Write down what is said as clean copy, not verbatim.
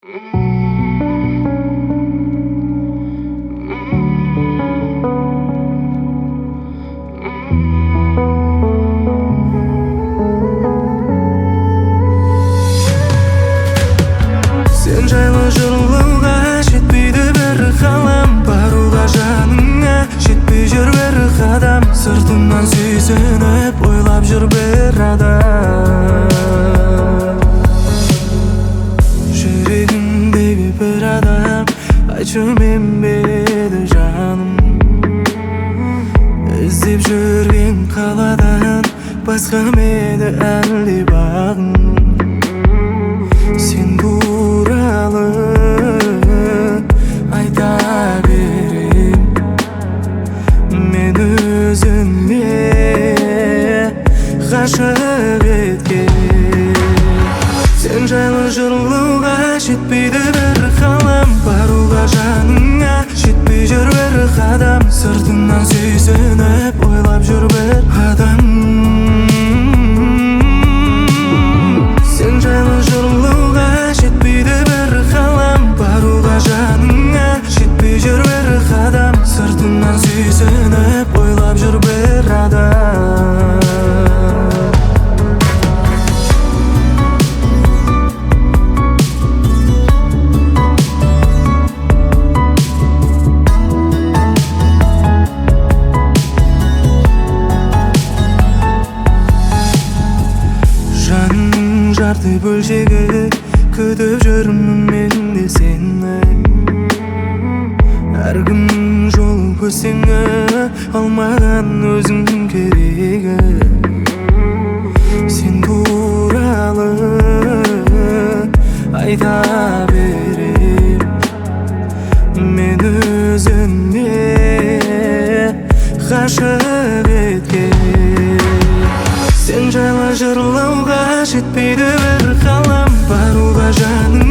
Sen жайлы жырлауға жетпейді бір қалам, баруға жаныңа жетпей жүр бір қадам. Сыртыңнан сүйсініп ойлап жүр бір адам. Жүрегімдегі бір адам, айтшы менбеді жаным. Іздеп жүрген қаладан басқа меді әлде бағың. Сен туралы айта берем, мен өзіме ғашық еткен. Сен жайлы жырлауға жетпейді бір қалам, баруға жаныңа жетпей жүр бір қадам. Сыртыңнан сүйсініп ойлап жүр бір адам. Сен жайлы жырлауға жетпейді бір қалам, баруға жаныңа жетпей жүр бір қадам. Сыртыңнан сүйсініп ойлап жүр бір адам. Жанның жарты бөлшегі күтіп жүрмін мен де сені. Әркім жол көсеңі алмаған өзің керегі. Сен туралы айта берем, мен өзіме ғашық еткен. Сен жайлы жырлауға жетпейді бір қалам, баруға жаның